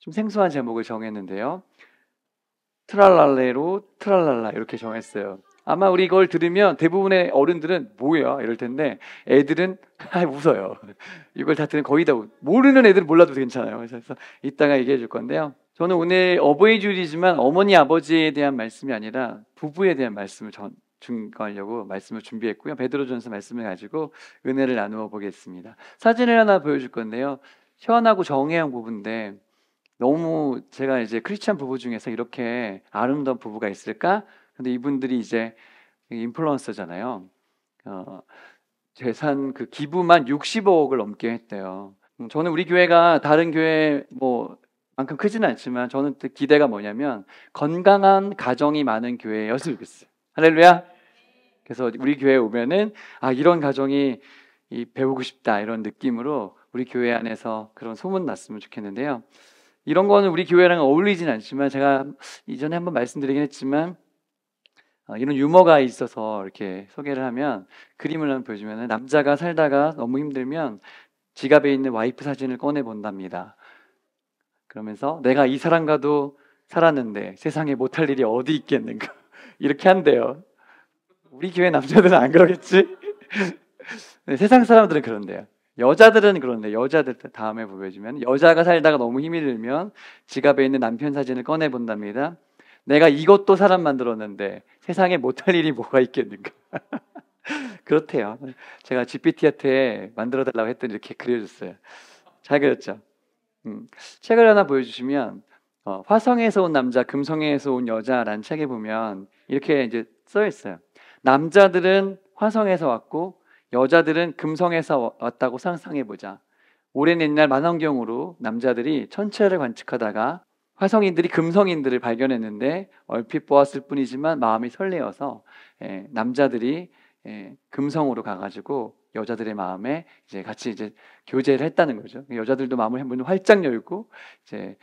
좀 생소한 제목을 정했는데요. 트랄랄레로 트랄랄라 이렇게 정했어요. 아마 우리 이걸 들으면 대부분의 어른들은 뭐야 이럴 텐데 애들은 웃어요. 이걸 다 들으면 거의 다 모르는 애들은 몰라도 괜찮아요. 그래서 이따가 얘기해 줄 건데요. 저는 오늘 어버이 주일이지만 어머니 아버지에 대한 말씀이 아니라 부부에 대한 말씀을 증거하려고 말씀을 준비했고요. 베드로전서 말씀을 가지고 은혜를 나누어 보겠습니다. 사진을 하나 보여줄 건데요. 현하고 정혜영 부부인데 너무 제가 이제 크리스찬 부부 중에서 이렇게 아름다운 부부가 있을까? 근데 이분들이 이제 인플루언서잖아요. 재산 그 기부만 60억을 넘게 했대요. 저는 우리 교회가 다른 교회 만큼 크지는 않지만 저는 기대가 뭐냐면 건강한 가정이 많은 교회였으면 좋겠어요. 할렐루야. 그래서 우리 교회에 오면은 이런 가정이 배우고 싶다 이런 느낌으로 우리 교회 안에서 그런 소문 났으면 좋겠는데요. 이런 거는 우리 교회랑 어울리진 않지만 제가 이전에 한번 말씀드리긴 했지만 이런 유머가 있어서 이렇게 소개를 하면 그림을 한번 보여주면 남자가 살다가 너무 힘들면 지갑에 있는 와이프 사진을 꺼내 본답니다. 그러면서 내가 이 사람과도 살았는데 세상에 못할 일이 어디 있겠는가 이렇게 한대요. 우리 교회 남자들은 안 그러겠지? 세상 사람들은 그런데요. 여자들은 그런데 여자들 다음에 보여주면 여자가 살다가 너무 힘이 들면 지갑에 있는 남편 사진을 꺼내 본답니다. 내가 이것도 사람 만들었는데 세상에 못할 일이 뭐가 있겠는가. 그렇대요. 제가 GPT한테 만들어 달라고 했더니 이렇게 그려줬어요. 잘 그렸죠? 책을 하나 보여주시면 화성에서 온 남자, 금성에서 온 여자라는 책에 보면 이렇게 이제 써 있어요. 남자들은 화성에서 왔고 여자들은 금성에서 왔다고 상상해보자. 오랜 옛날 만환경으로 남자들이 천체를 관측하다가 화성인들이 금성인들을 발견했는데 얼핏 보았을 뿐이지만 마음이 설레어서 남자들이 금성으로 가가지고 여자들의 마음에 이제 같이 이제 교제를 했다는 거죠. 여자들도 마음을 문을 활짝 열고 이제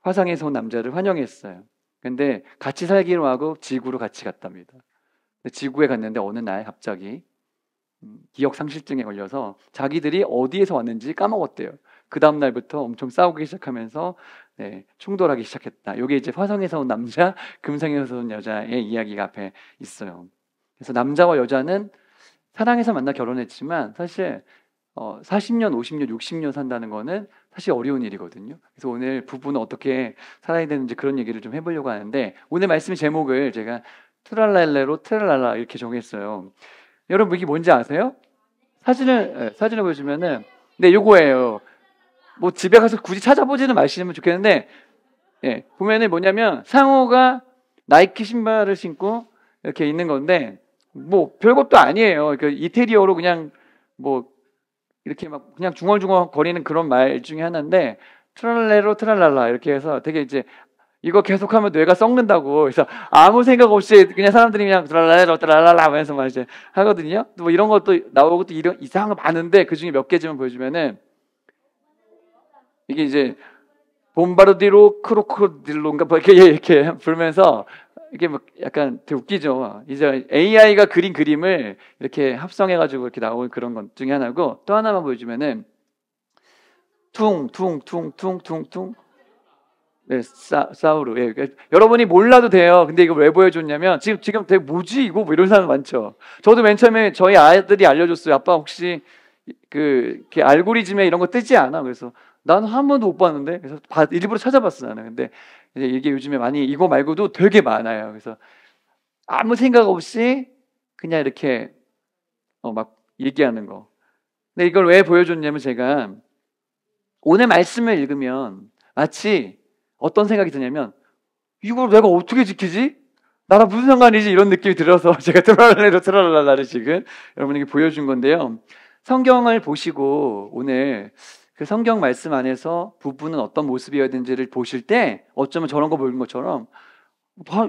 화성에서 온 남자를 환영했어요. 근데 같이 살기로 하고 지구로 같이 갔답니다. 지구에 갔는데 어느 날 갑자기 기억 상실증에 걸려서 자기들이 어디에서 왔는지 까먹었대요. 그 다음 날부터 엄청 싸우기 시작하면서 충돌하기 시작했다. 이게 이제 화성에서 온 남자, 금성에서 온 여자의 이야기가 앞에 있어요. 그래서 남자와 여자는 사랑해서 만나 결혼했지만 사실 40년, 50년, 60년 산다는 거는 사실 어려운 일이거든요. 그래서 오늘 부부는 어떻게 살아야 되는지 그런 얘기를 좀 해보려고 하는데 오늘 말씀 제목을 제가 트랄랄레로 트랄랄라 이렇게 정했어요. 여러분 이게 뭔지 아세요? 사진을 보여주면은 요거예요. 뭐 집에 가서 굳이 찾아보지는 마시면 좋겠는데 보면은 뭐냐면 상호가 나이키 신발을 신고 이렇게 있는 건데 뭐 별것도 아니에요. 그 이태리어로 그냥 뭐 이렇게 막 그냥 중얼중얼 거리는 그런 말 중에 하나인데 트랄레로 트랄랄라 이렇게 해서 되게 이제 이거 계속하면 뇌가 썩는다고. 그래서 아무 생각 없이 그냥 사람들이 그냥 트랄랄라 트랄랄라 하면서 막 이제 하거든요. 또 뭐 이런 것도 나오고 또 이런 이상한 거 많은데 그 중에 몇 개쯤 보여주면은 이게 이제 봄바르디로 크로코딜로인가 뭐 이렇게 부르면서 이게 막 약간 되게 웃기죠. 이제 AI가 그린 그림을 이렇게 합성해가지고 이렇게 나오는 그런 것 중에 하나고 또 하나만 보여주면은 퉁퉁퉁퉁퉁퉁 사우루. 여러분이 몰라도 돼요. 근데 이거 왜 보여줬냐면 지금 되게 뭐지 이거 뭐 이런 사람 많죠. 저도 맨 처음에 저희 아들이 알려줬어요. 아빠 혹시 그 알고리즘에 이런 거 뜨지 않아? 그래서 나는 한 번도 못 봤는데 그래서 일부러 찾아봤어 나는. 근데 이게 요즘에 많이 이거 말고도 되게 많아요. 그래서 아무 생각 없이 그냥 이렇게 막 얘기하는 거. 근데 이걸 왜 보여줬냐면 제가 오늘 말씀을 읽으면 마치 어떤 생각이 드냐면 이걸 내가 어떻게 지키지? 나랑 무슨 상관이지? 이런 느낌이 들어서 제가 트랄랄라를 지금 여러분에게 보여준 건데요. 성경을 보시고 오늘 그 성경 말씀 안에서 부부는 어떤 모습이어야 되는지를 보실 때 어쩌면 저런 거 보는 것처럼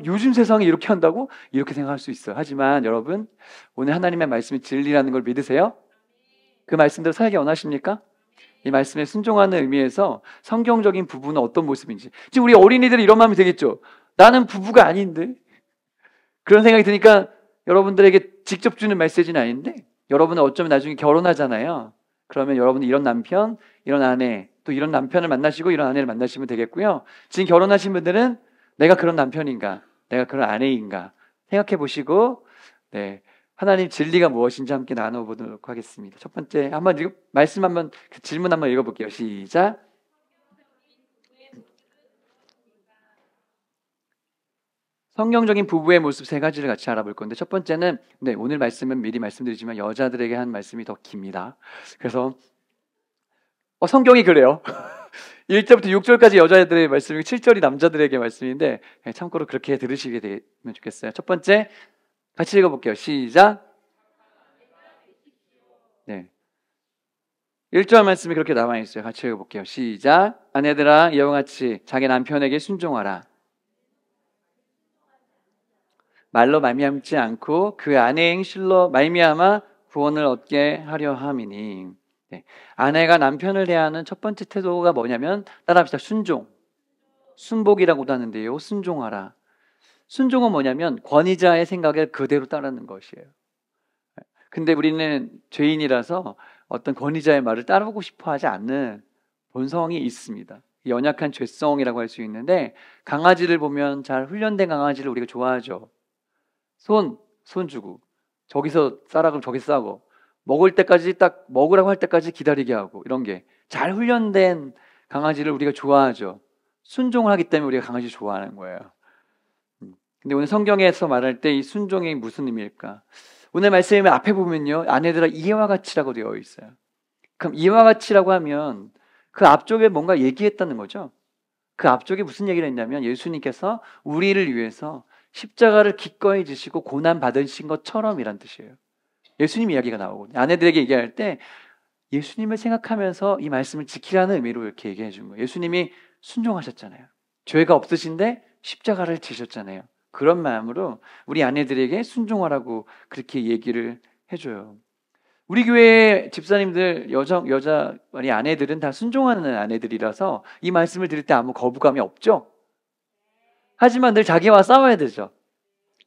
요즘 세상에 이렇게 한다고? 이렇게 생각할 수 있어요. 하지만 여러분 오늘 하나님의 말씀이 진리라는 걸 믿으세요? 그 말씀대로 살기 원하십니까? 이 말씀에 순종하는 의미에서 성경적인 부부는 어떤 모습인지. 지금 우리 어린이들이 이런 마음이 되겠죠. 나는 부부가 아닌데. 그런 생각이 드니까 여러분들에게 직접 주는 메시지는 아닌데 여러분은 어쩌면 나중에 결혼하잖아요. 그러면 여러분은 이런 남편, 이런 아내 또 이런 남편을 만나시고 이런 아내를 만나시면 되겠고요. 지금 결혼하신 분들은 내가 그런 남편인가, 내가 그런 아내인가 생각해 보시고, 네, 하나님 진리가 무엇인지 함께 나눠보도록 하겠습니다. 첫 번째, 말씀 한번, 그 질문 한번 읽어볼게요. 시작. 성경적인 부부의 모습 세 가지를 같이 알아볼 건데, 첫 번째는, 네, 오늘 말씀은 미리 말씀드리지만 여자들에게 한 말씀이 더 깁니다. 그래서 성경이 그래요. 1절부터 6절까지 여자들의 말씀이고 7절이 남자들에게 말씀인데, 참고로 그렇게 들으시게 되면 좋겠어요. 첫 번째, 같이 읽어볼게요. 시작. 네. 1절 말씀이 그렇게 나와 있어요. 같이 읽어볼게요. 시작. 아내들아, 이와 같이 자기 남편에게 순종하라. 말로 말미암지 않고 그 아내의 행실로 말미암아 구원을 얻게 하려 함이니. 네. 아내가 남편을 대하는 첫 번째 태도가 뭐냐면, 따라합시다. 순종. 순복이라고도 하는데요. 순종하라. 순종은 뭐냐면 권위자의 생각을 그대로 따르는 것이에요. 근데 우리는 죄인이라서 어떤 권위자의 말을 따르고 싶어 하지 않는 본성이 있습니다. 연약한 죄성이라고 할 수 있는데, 강아지를 보면 잘 훈련된 강아지를 우리가 좋아하죠. 손 주고, 저기서 싸라 그러면 저기서 싸고, 먹을 때까지 딱 먹으라고 할 때까지 기다리게 하고, 이런 게 잘 훈련된 강아지를 우리가 좋아하죠. 순종을 하기 때문에 우리가 강아지 좋아하는 거예요. 근데 오늘 성경에서 말할 때 이 순종이 무슨 의미일까? 오늘 말씀의 앞에 보면요, 아내들아 이와 같이라고 되어 있어요. 그럼 이와 같이라고 하면 그 앞쪽에 뭔가 얘기했다는 거죠. 그 앞쪽에 무슨 얘기를 했냐면, 예수님께서 우리를 위해서 십자가를 기꺼이 지시고 고난 받으신 것처럼이란 뜻이에요. 예수님 이야기가 나오거든요. 아내들에게 얘기할 때 예수님을 생각하면서 이 말씀을 지키라는 의미로 이렇게 얘기해 준 거예요. 예수님이 순종하셨잖아요. 죄가 없으신데 십자가를 지셨잖아요. 그런 마음으로 우리 아내들에게 순종하라고 그렇게 얘기를 해줘요. 우리 교회 집사님들, 여자 우리 아내들은 다 순종하는 아내들이라서 이 말씀을 들을 때 아무 거부감이 없죠. 하지만 늘 자기와 싸워야 되죠.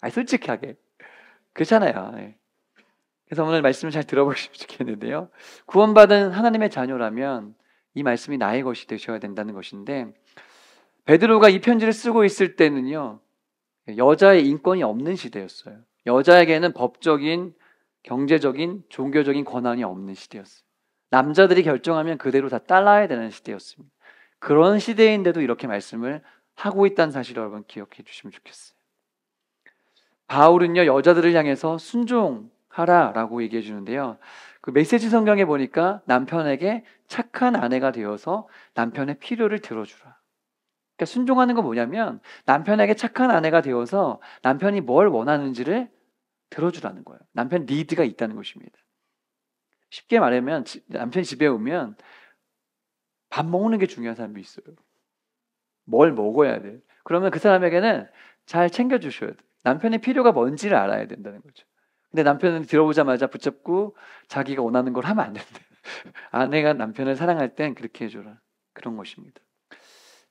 솔직하게. 그렇잖아요. 네. 그래서 오늘 말씀을 잘 들어보시면 좋겠는데요. 구원받은 하나님의 자녀라면 이 말씀이 나의 것이 되셔야 된다는 것인데, 베드로가 이 편지를 쓰고 있을 때는요, 여자의 인권이 없는 시대였어요. 여자에게는 법적인, 경제적인, 종교적인 권한이 없는 시대였어요. 남자들이 결정하면 그대로 다 따라야 되는 시대였습니다. 그런 시대인데도 이렇게 말씀을 하고 있다는 사실을 여러분 기억해 주시면 좋겠어요. 바울은요, 여자들을 향해서 순종하라라고 얘기해 주는데요. 그 메시지 성경에 보니까 남편에게 착한 아내가 되어서 남편의 필요를 들어주라. 그러니까 순종하는 건 뭐냐면 남편에게 착한 아내가 되어서 남편이 뭘 원하는지를 들어주라는 거예요. 남편 니드가 있다는 것입니다. 쉽게 말하면 남편이 집에 오면 밥 먹는 게 중요한 사람도 있어요. 뭘 먹어야 돼. 그러면 그 사람에게는 잘 챙겨주셔야 돼. 남편의 필요가 뭔지를 알아야 된다는 거죠. 근데 남편은 들어오자마자 붙잡고 자기가 원하는 걸 하면 안 된대. 아내가 남편을 사랑할 땐 그렇게 해줘라. 그런 것입니다.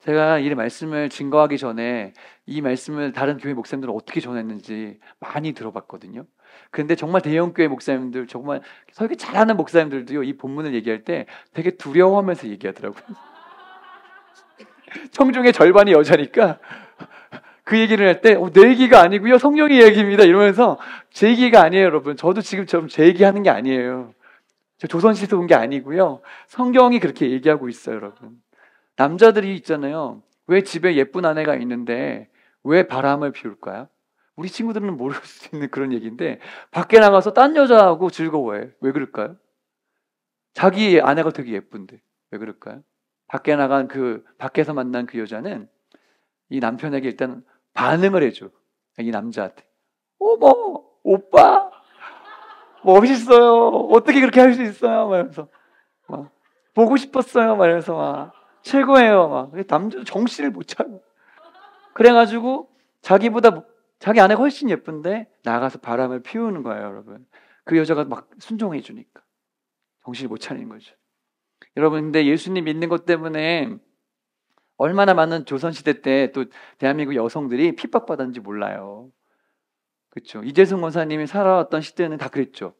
제가 이 말씀을 증거하기 전에 이 말씀을 다른 교회 목사님들은 어떻게 전했는지 많이 들어봤거든요. 근데 정말 대형교회 목사님들, 정말 설교 잘하는 목사님들도요, 이 본문을 얘기할 때 되게 두려워하면서 얘기하더라고요. 청중의 절반이 여자니까 그 얘기를 할 때 내 얘기가 아니고요, 성령의 얘기입니다 이러면서, 제 얘기가 아니에요 여러분. 저도 지금처럼 제 얘기하는 게 아니에요. 저 조선시대에서 온 게 아니고요, 성경이 그렇게 얘기하고 있어요 여러분. 남자들이 있잖아요, 왜 집에 예쁜 아내가 있는데 왜 바람을 피울까요? 우리 친구들은 모를 수 있는 그런 얘기인데, 밖에 나가서 딴 여자하고 즐거워해. 왜 그럴까요? 자기 아내가 되게 예쁜데 왜 그럴까요? 밖에서 만난 그 여자는 이 남편에게 일단 반응을 해줘. 이 남자한테. 어머, 오빠, 멋있어요. 어떻게 그렇게 할 수 있어요? 말하면서 막 보고 싶었어요. 말하면서 막 최고예요. 막 남자 정신을 못 차려. 그래가지고 자기 아내가 훨씬 예쁜데 나가서 바람을 피우는 거예요, 여러분. 그 여자가 막 순종해 주니까 정신을 못 차리는 거죠. 여러분, 근데 예수님 믿는 것 때문에 얼마나 많은 조선시대 때 또 대한민국 여성들이 핍박받았는지 몰라요. 그렇죠. 이재승 원사님이 살아왔던 시대는 다 그랬죠.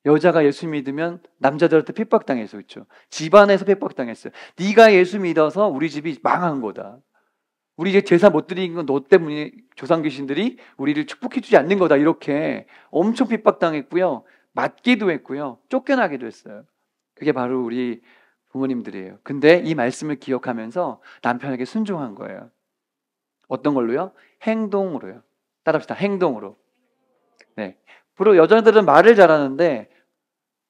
여자가 예수 믿으면 남자들한테 핍박당해서 그렇죠. 집안에서 핍박당했어요. 네가 예수 믿어서 우리 집이 망한 거다. 우리 이제 제사 못 드리는 건 너 때문에 조상 귀신들이 우리를 축복해 주지 않는 거다. 이렇게 엄청 핍박당했고요. 맞기도 했고요. 쫓겨나기도 했어요. 그게 바로 우리 부모님들이에요. 근데 이 말씀을 기억하면서 남편에게 순종한 거예요. 어떤 걸로요? 행동으로요. 따라합시다. 행동으로. 네. 주로 여자들은 말을 잘하는데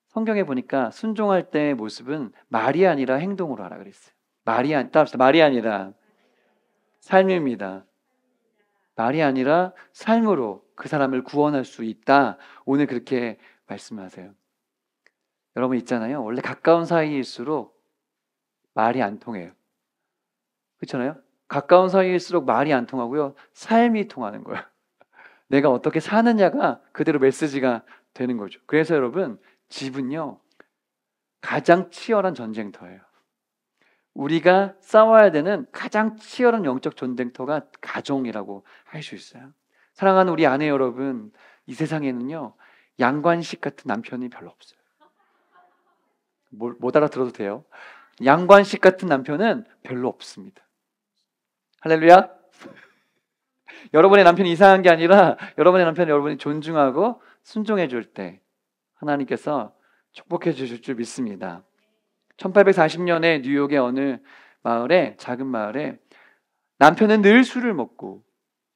성경에 보니까 순종할 때의 모습은 말이 아니라 행동으로 하라 그랬어요. 따라합시다. 말이 아니라 삶입니다. 말이 아니라 삶으로 그 사람을 구원할 수 있다. 오늘 그렇게 말씀하세요. 여러분 있잖아요. 원래 가까운 사이일수록 말이 안 통해요. 그렇잖아요. 가까운 사이일수록 말이 안 통하고요. 삶이 통하는 거예요. 내가 어떻게 사느냐가 그대로 메시지가 되는 거죠. 그래서 여러분 집은요. 가장 치열한 전쟁터예요. 우리가 싸워야 되는 가장 치열한 영적 전쟁터가 가정이라고 할 수 있어요. 사랑하는 우리 아내 여러분, 이 세상에는요. 양관식 같은 남편이 별로 없어요. 못 알아들어도 돼요. 양관식 같은 남편은 별로 없습니다. 할렐루야. 여러분의 남편이 이상한 게 아니라 여러분의 남편을 여러분이 존중하고 순종해 줄 때 하나님께서 축복해 주실 줄 믿습니다. 1840년에 뉴욕의 어느 마을에, 작은 마을에 남편은 늘 술을 먹고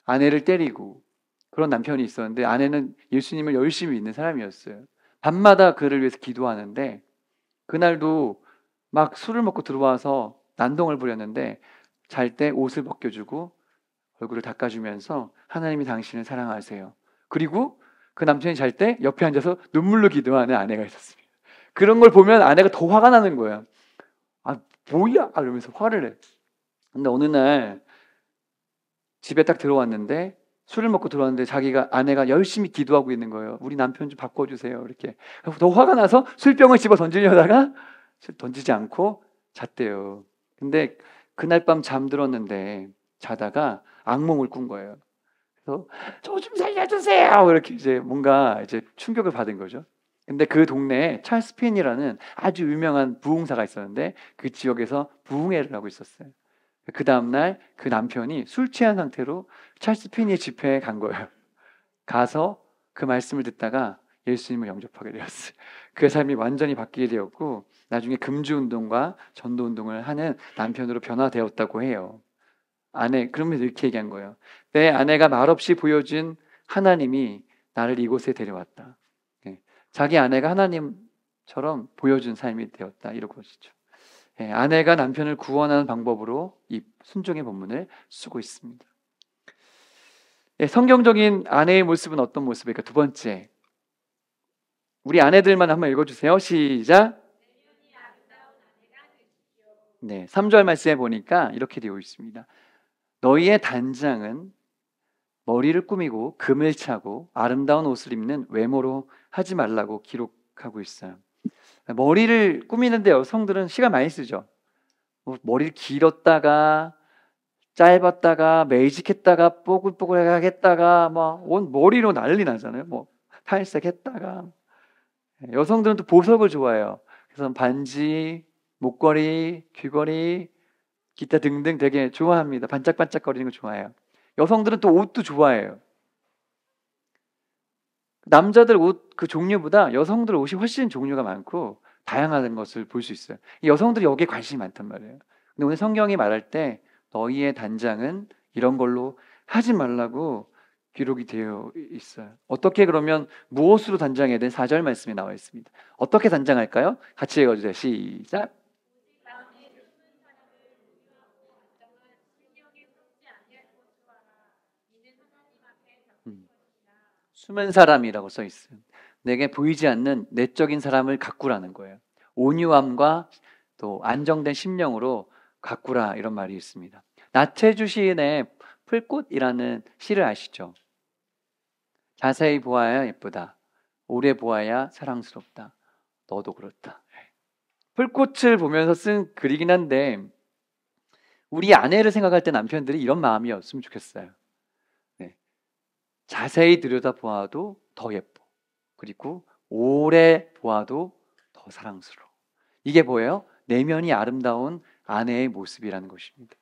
아내를 때리고 그런 남편이 있었는데 아내는 예수님을 열심히 믿는 사람이었어요. 밤마다 그를 위해서 기도하는데 그날도 막 술을 먹고 들어와서 난동을 부렸는데 잘 때 옷을 벗겨주고 얼굴을 닦아주면서 하나님이 당신을 사랑하세요. 그리고 그 남편이 잘 때 옆에 앉아서 눈물로 기도하는 아내가 있었습니다. 그런 걸 보면 아내가 더 화가 나는 거예요. 아 뭐야? 이러면서 화를 내. 근데 어느 날 집에 딱 들어왔는데 술을 먹고 들어왔는데 아내가 열심히 기도하고 있는 거예요. 우리 남편 좀 바꿔주세요. 이렇게 더 화가 나서 술병을 집어 던지려다가 던지지 않고 잤대요. 근데 그날 밤 잠들었는데 자다가 악몽을 꾼 거예요. 그래서 저 좀 살려주세요. 이렇게 이제 뭔가 이제 충격을 받은 거죠. 근데 그 동네에 찰스 핀이라는 아주 유명한 부흥사가 있었는데 그 지역에서 부흥회를 하고 있었어요. 그 다음날 그 남편이 술 취한 상태로 찰스 핀이 집회에 간 거예요. 가서 그 말씀을 듣다가 예수님을 영접하게 되었어요. 그 삶이 완전히 바뀌게 되었고 나중에 금주운동과 전도운동을 하는 남편으로 변화되었다고 해요. 그러면서 이렇게 얘기한 거예요. 내 아내가 말없이 보여준 하나님이 나를 이곳에 데려왔다. 자기 아내가 하나님처럼 보여준 삶이 되었다. 이러고 것이죠. 아내가 남편을 구원하는 방법으로 이 순종의 본문을 쓰고 있습니다. 성경적인 아내의 모습은 어떤 모습일까? 두 번째, 우리 아내들만 한번 읽어주세요. 시작. 네, 3절 말씀에 보니까 이렇게 되어 있습니다. 너희의 단장은 머리를 꾸미고 금을 차고 아름다운 옷을 입는 외모로 하지 말라고 기록하고 있어요. 머리를 꾸미는데 여성들은 시간 많이 쓰죠. 머리를 길었다가 짧았다가 매직했다가 뽀글뽀글하겠다가 막 온 머리로 난리 나잖아요. 뭐 탈색했다가 여성들은 또 보석을 좋아해요. 그래서 반지, 목걸이, 귀걸이, 기타 등등 되게 좋아합니다. 반짝반짝거리는 거 좋아해요. 여성들은 또 옷도 좋아해요. 남자들 옷 그 종류보다 여성들 옷이 훨씬 종류가 많고 다양한 것을 볼 수 있어요. 여성들이 여기에 관심이 많단 말이에요. 근데 오늘 성경이 말할 때 너희의 단장은 이런 걸로 하지 말라고 기록이 되어 있어요. 어떻게 그러면 무엇으로 단장해야 되는 4절 말씀이 나와 있습니다. 어떻게 단장할까요? 같이 읽어주세요. 시작. 숨은 사람이라고 써 있어요. 내게 보이지 않는 내적인 사람을 가꾸라는 거예요. 온유함과 또 안정된 심령으로 가꾸라 이런 말이 있습니다. 나체주 시인의 풀꽃이라는 시를 아시죠? 자세히 보아야 예쁘다. 오래 보아야 사랑스럽다. 너도 그렇다. 풀꽃을 보면서 쓴 글이긴 한데 우리 아내를 생각할 때 남편들이 이런 마음이었으면 좋겠어요. 자세히 들여다보아도 더 예뻐. 그리고 오래 보아도 더 사랑스러워. 이게 뭐예요? 내면이 아름다운 아내의 모습이라는 것입니다.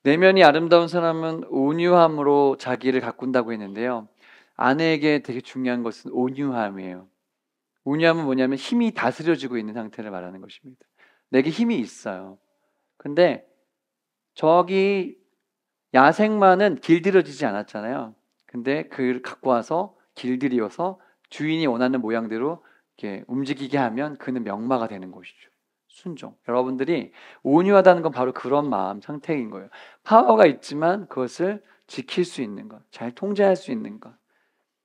내면이 아름다운 사람은 온유함으로 자기를 가꾼다고 했는데요. 아내에게 되게 중요한 것은 온유함이에요. 온유함은 뭐냐면 힘이 다스려지고 있는 상태를 말하는 것입니다. 내게 힘이 있어요. 근데 저기 야생마는 길들여지지 않았잖아요. 근데 그를 갖고 와서 길들여서 주인이 원하는 모양대로 이렇게 움직이게 하면 그는 명마가 되는 것이죠. 순종. 여러분들이 온유하다는 건 바로 그런 마음 상태인 거예요. 파워가 있지만 그것을 지킬 수 있는 것, 잘 통제할 수 있는 것.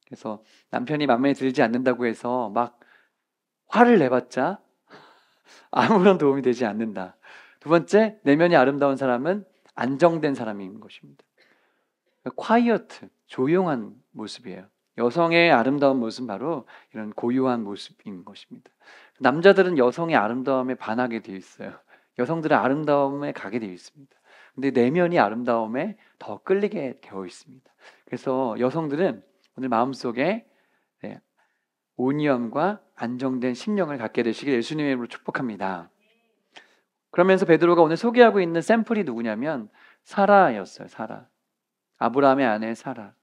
그래서 남편이 마음에 들지 않는다고 해서 막 화를 내봤자 아무런 도움이 되지 않는다. 두 번째, 내면이 아름다운 사람은 안정된 사람인 것입니다. quiet, 조용한 모습이에요. 여성의 아름다운 모습은 바로 이런 고요한 모습인 것입니다. 남자들은 여성의 아름다움에 반하게 되어 있어요. 여성들은 아름다움에 가게 되어 있습니다. 근데 내면이 아름다움에 더 끌리게 되어 있습니다. 그래서 여성들은 오늘 마음속에 온유함과 안정된 심령을 갖게 되시길 예수님의 이름으로 축복합니다. 그러면서 베드로가 오늘 소개하고 있는 샘플이 누구냐면 사라였어요. 사라. 아브라함의 아내 사라.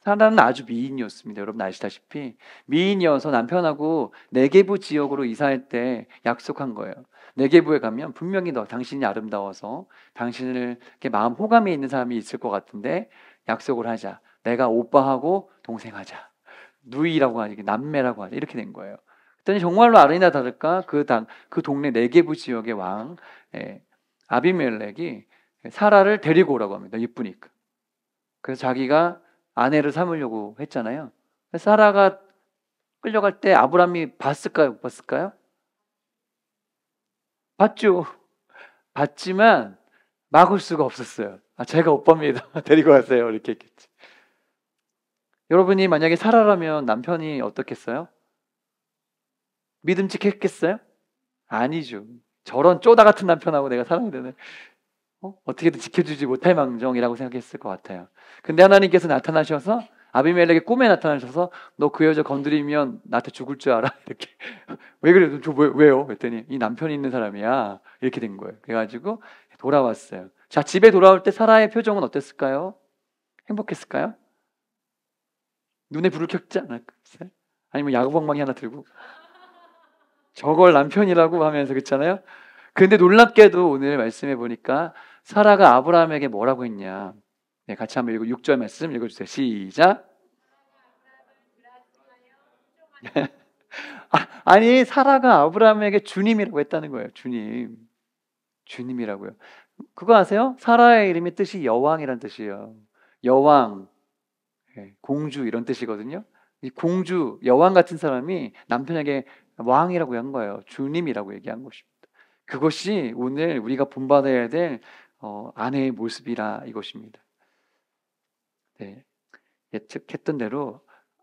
사라는 아주 미인이었습니다. 여러분 아시다시피 미인이어서 남편하고 네게부 지역으로 이사할 때 약속한 거예요. 네게부에 가면 분명히 너 당신이 아름다워서 당신을 이렇게 마음 호감이 있는 사람이 있을 것 같은데 약속을 하자. 내가 오빠하고 동생하자. 누이라고 하지, 남매라고 하지, 이렇게 된 거예요. 그랬더니 정말로 아니나 다를까 그 동네 네게부 지역의 왕 아비멜렉이 사라를 데리고 오라고 합니다. 이쁘니까. 그래서 자기가 아내를 삼으려고 했잖아요. 사라가 끌려갈 때 아브라함이 봤을까요? 못 봤을까요? 봤죠. 봤지만 막을 수가 없었어요. 제가 오빠입니다. 데리고 가세요. 이렇게 했겠지. 여러분이 만약에 사라라면 남편이 어떻겠어요? 믿음직했겠어요? 아니죠. 저런 쪼다 같은 남편하고 내가 살아야 되네. 어떻게든 지켜주지 못할 망정이라고 생각했을 것 같아요. 근데 하나님께서 나타나셔서 아비멜렉의 꿈에 나타나셔서 너 그 여자 건드리면 나한테 죽을 줄 알아? 이렇게. 왜 그래요? 왜요? 그랬더니 이 남편이 있는 사람이야. 이렇게 된 거예요. 그래가지고 돌아왔어요. 자, 집에 돌아올 때 사라의 표정은 어땠을까요? 행복했을까요? 눈에 불을 켰지 않았어요? 아니면 야구방망이 하나 들고 저걸 남편이라고 하면서 그랬잖아요. 근데 놀랍게도 오늘 말씀해 보니까 사라가 아브라함에게 뭐라고 했냐. 네, 같이 한번 6절 말씀 읽어주세요. 시작. 아니 사라가 아브라함에게 주님이라고 했다는 거예요. 주님이라고요. 그거 아세요? 사라의 이름의 뜻이 여왕이란 뜻이에요. 여왕, 공주 이런 뜻이거든요. 이 공주, 여왕 같은 사람이 남편에게 왕이라고 한 거예요. 주님이라고 얘기한 것입니다. 그것이 오늘 우리가 본받아야 될 아내의 모습이라 이것입니다. 네, 예측했던 대로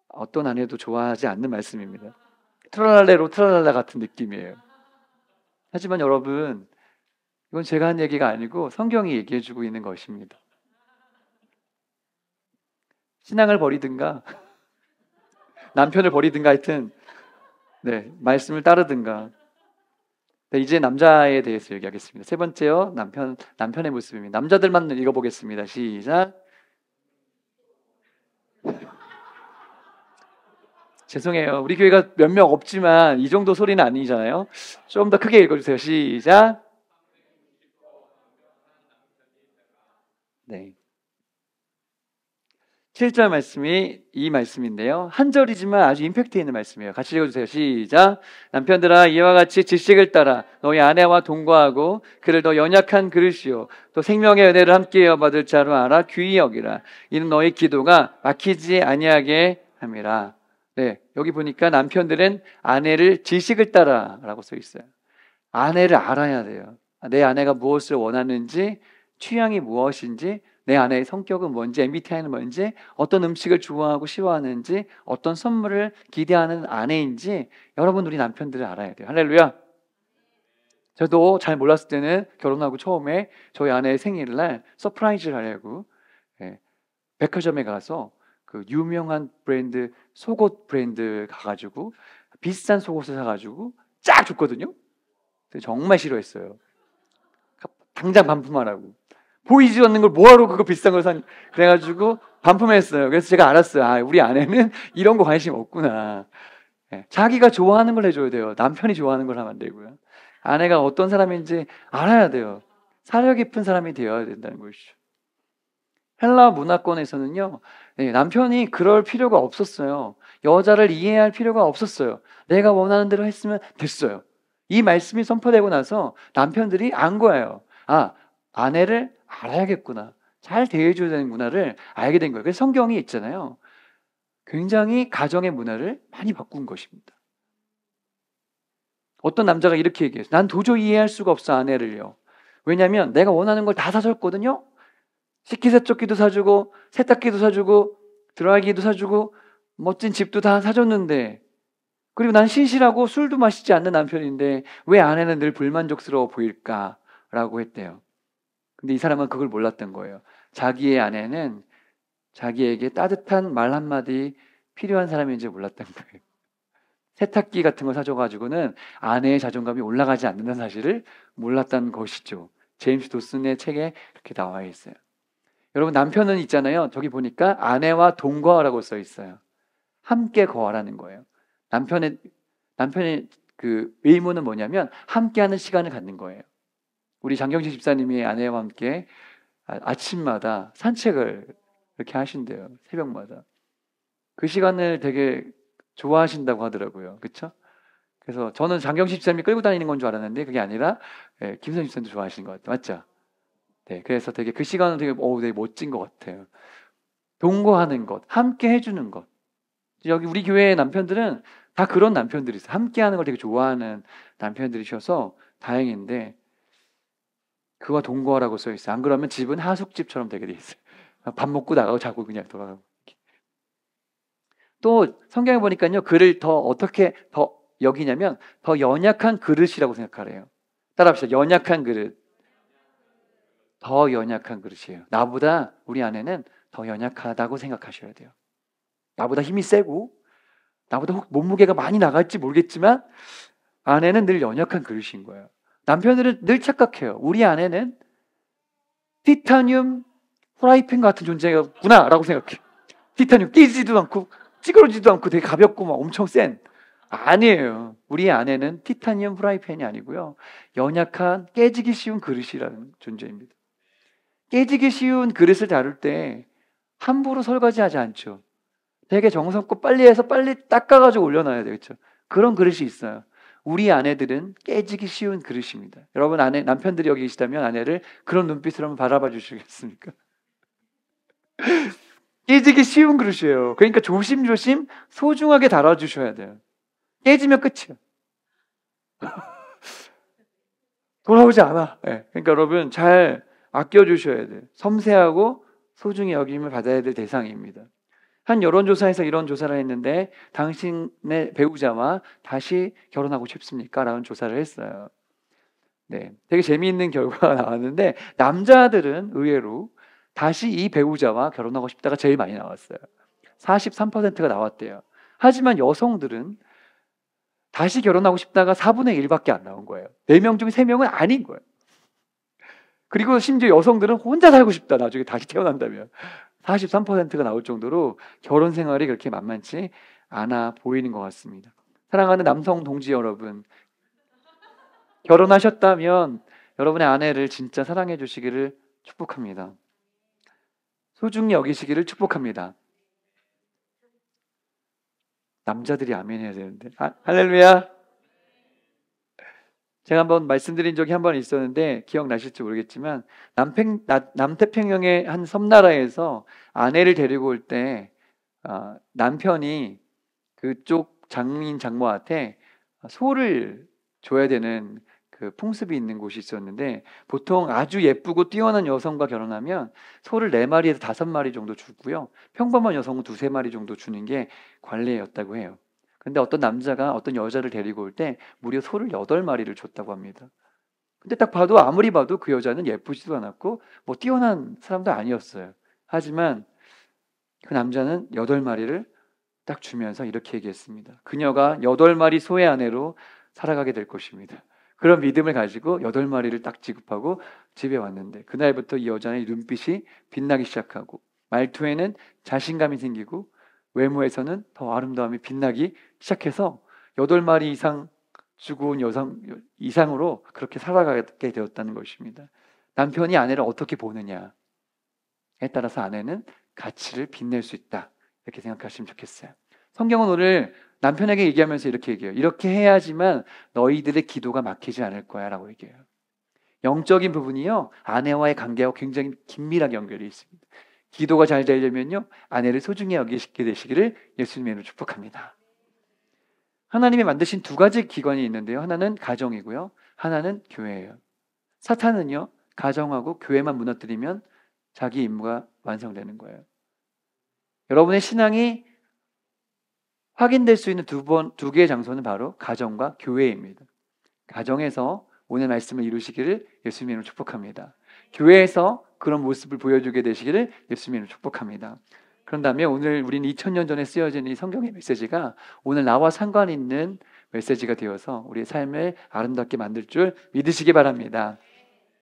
어떤 아내도 좋아하지 않는 말씀입니다. 트랄랄레로 트랄랄라 같은 느낌이에요. 하지만 여러분, 이건 제가 한 얘기가 아니고 성경이 얘기해주고 있는 것입니다. 신앙을 버리든가 남편을 버리든가 하여튼 말씀을 따르든가. 네, 이제 남자에 대해서 얘기하겠습니다. 세 번째요, 남편의 모습입니다. 남자들만 읽어보겠습니다. 시작. 죄송해요. 우리 교회가 몇 명 없지만 이 정도 소리는 아니잖아요. 좀 더 크게 읽어주세요. 시작. 네. 7절 말씀이 이 말씀인데요. 한 절이지만 아주 임팩트 있는 말씀이에요. 같이 읽어주세요. 시작. 남편들아 이와 같이 지식을 따라 너희 아내와 동거하고 그를 더 연약한 그릇이요 또 생명의 은혜를 함께 이어받을 자로 알아 귀히 여기라. 이는 너희 기도가 막히지 아니하게 함이라. 네, 여기 보니까 남편들은 아내를 지식을 따라 라고 써 있어요. 아내를 알아야 돼요. 내 아내가 무엇을 원하는지, 취향이 무엇인지, 내 아내의 성격은 뭔지, MBTI는 뭔지, 어떤 음식을 좋아하고 싫어하는지, 어떤 선물을 기대하는 아내인지 여러분 우리 남편들을 알아야 돼요. 할렐루야. 저도 잘 몰랐을 때는 결혼하고 처음에 저희 아내의 생일날 서프라이즈를 하려고 백화점에 가서 그 유명한 브랜드 속옷 브랜드 가가지고 비싼 속옷을 사가지고 쫙 줬거든요. 정말 싫어했어요. 당장 반품하라고. 보이지 않는 걸 뭐하러 그거 비싼 걸 산? 그래가지고 반품했어요. 그래서 제가 알았어요. 아, 우리 아내는 이런 거 관심 없구나. 예, 자기가 좋아하는 걸 해줘야 돼요. 남편이 좋아하는 걸 하면 안 되고요. 아내가 어떤 사람인지 알아야 돼요. 사려 깊은 사람이 되어야 된다는 것이죠. 헬라 문화권에서는요, 예, 남편이 그럴 필요가 없었어요. 여자를 이해할 필요가 없었어요. 내가 원하는 대로 했으면 됐어요. 이 말씀이 선포되고 나서 남편들이 안 거예요. 아, 아내를 알아야겠구나. 잘 대해줘야 되는 문화를 알게 된 거예요. 그래서 성경이 있잖아요. 굉장히 가정의 문화를 많이 바꾼 것입니다. 어떤 남자가 이렇게 얘기해요. 난 도저히 이해할 수가 없어, 아내를요. 왜냐하면 내가 원하는 걸 다 사줬거든요. 식기세척기도 사주고 세탁기도 사주고 드라이기도 사주고 멋진 집도 다 사줬는데, 그리고 난 신실하고 술도 마시지 않는 남편인데 왜 아내는 늘 불만족스러워 보일까라고 했대요. 근데 이 사람은 그걸 몰랐던 거예요. 자기의 아내는 자기에게 따뜻한 말 한마디 필요한 사람인지 몰랐던 거예요. 세탁기 같은 거 사줘가지고는 아내의 자존감이 올라가지 않는다는 사실을 몰랐다는 것이죠. 제임스 도슨의 책에 그렇게 나와 있어요. 여러분, 남편은 있잖아요. 저기 보니까 아내와 동거하라고 써 있어요. 함께 거하라는 거예요. 남편의 그 의무는 뭐냐면 함께하는 시간을 갖는 거예요. 우리 장경식 집사님이 아내와 함께 아침마다 산책을 이렇게 하신대요. 새벽마다. 그 시간을 되게 좋아하신다고 하더라고요. 그렇죠? 그래서 저는 장경식 집사님이 끌고 다니는 건 줄 알았는데 그게 아니라 김선 집사님도 좋아하시는 것 같아요. 맞죠? 네, 그래서 되게 그 시간은 되게 멋진 것 같아요. 동거하는 것, 함께 해주는 것. 여기 우리 교회의 남편들은 다 그런 남편들이 있어요. 함께하는 걸 되게 좋아하는 남편들이셔서 다행인데, 그와 동거하라고 써 있어요. 안 그러면 집은 하숙집처럼 되게 돼 있어요. 밥 먹고 나가고 자고 그냥 돌아가고. 또 성경에 보니까요, 그를 더 어떻게 더 여기냐면 더 연약한 그릇이라고 생각하래요. 따라합시다. 연약한 그릇. 더 연약한 그릇이에요. 나보다 우리 아내는 더 연약하다고 생각하셔야 돼요. 나보다 힘이 세고 나보다 혹 몸무게가 많이 나갈지 모르겠지만 아내는 늘 연약한 그릇인 거예요. 남편들은 늘 착각해요. 우리 아내는 티타늄 프라이팬 같은 존재구나 라고 생각해요. 티타늄 끼지도 않고 찌그러지도 않고 되게 가볍고 막 엄청 센. 아니에요. 우리 아내는 티타늄 프라이팬이 아니고요, 연약한 깨지기 쉬운 그릇이라는 존재입니다. 깨지기 쉬운 그릇을 다룰 때 함부로 설거지하지 않죠. 되게 정성껏 빨리 해서 빨리 닦아가지고 올려놔야 되겠죠. 그런 그릇이 있어요. 우리 아내들은 깨지기 쉬운 그릇입니다. 여러분, 남편들이 여기 계시다면 아내를 그런 눈빛으로 한번 바라봐 주시겠습니까? 깨지기 쉬운 그릇이에요. 그러니까 조심조심 소중하게 다뤄주셔야 돼요. 깨지면 끝이에요. 돌아오지 않아. 네. 그러니까 여러분, 잘 아껴주셔야 돼요. 섬세하고 소중히 여김을 받아야 될 대상입니다. 한 여론조사에서 이런 조사를 했는데, 당신의 배우자와 다시 결혼하고 싶습니까? 라는 조사를 했어요. 네, 되게 재미있는 결과가 나왔는데, 남자들은 의외로 다시 이 배우자와 결혼하고 싶다가 제일 많이 나왔어요. 43%가 나왔대요. 하지만 여성들은 다시 결혼하고 싶다가 4분의 1밖에 안 나온 거예요. 4명 중에 3명은 아닌 거예요. 그리고 심지어 여성들은 혼자 살고 싶다, 나중에 다시 태어난다면. 43%가 나올 정도로 결혼 생활이 그렇게 만만치 않아 보이는 것 같습니다. 사랑하는 남성 동지 여러분, 결혼하셨다면 여러분의 아내를 진짜 사랑해 주시기를 축복합니다. 소중히 여기시기를 축복합니다. 남자들이 아멘 해야 되는데. 할렐루야. 제가 한번 말씀드린 적이 한 번 있었는데 기억나실지 모르겠지만, 남태평양의 한 섬나라에서 아내를 데리고 올 때 남편이 그쪽 장인 장모한테 소를 줘야 되는 그 풍습이 있는 곳이 있었는데, 보통 아주 예쁘고 뛰어난 여성과 결혼하면 소를 4마리에서 5마리 정도 주고요, 평범한 여성은 2-3마리 정도 주는 게 관례였다고 해요. 근데 어떤 남자가 어떤 여자를 데리고 올 때 무려 소를 8마리를 줬다고 합니다. 근데 딱 봐도, 아무리 봐도 그 여자는 예쁘지도 않았고 뭐 뛰어난 사람도 아니었어요. 하지만 그 남자는 8마리를 딱 주면서 이렇게 얘기했습니다. 그녀가 8마리 소의 아내로 살아가게 될 것입니다. 그런 믿음을 가지고 8마리를 딱 지급하고 집에 왔는데 그날부터 이 여자의 눈빛이 빛나기 시작하고 말투에는 자신감이 생기고 외모에서는 더 아름다움이 빛나기 시작해서 8마리 이상 주고 온 여성 이상으로 그렇게 살아가게 되었다는 것입니다. 남편이 아내를 어떻게 보느냐에 따라서 아내는 가치를 빛낼 수 있다. 이렇게 생각하시면 좋겠어요. 성경은 오늘 남편에게 얘기하면서 이렇게 얘기해요. 이렇게 해야지만 너희들의 기도가 막히지 않을 거야 라고 얘기해요. 영적인 부분이요, 아내와의 관계하고 굉장히 긴밀하게 연결이 있습니다. 기도가 잘 되려면요, 아내를 소중히 여기시게 되시기를 예수님으로 축복합니다. 하나님이 만드신 두 가지 기관이 있는데요. 하나는 가정이고요. 하나는 교회예요. 사탄은요, 가정하고 교회만 무너뜨리면 자기 임무가 완성되는 거예요. 여러분의 신앙이 확인될 수 있는 두 개의 장소는 바로 가정과 교회입니다. 가정에서 오늘 말씀을 이루시기를 예수님으로 축복합니다. 교회에서 그런 모습을 보여주게 되시기를 예수님으로 축복합니다. 그런다면 오늘 우리는 2000년 전에 쓰여진 이 성경의 메시지가 오늘 나와 상관 있는 메시지가 되어서 우리의 삶을 아름답게 만들 줄 믿으시기 바랍니다.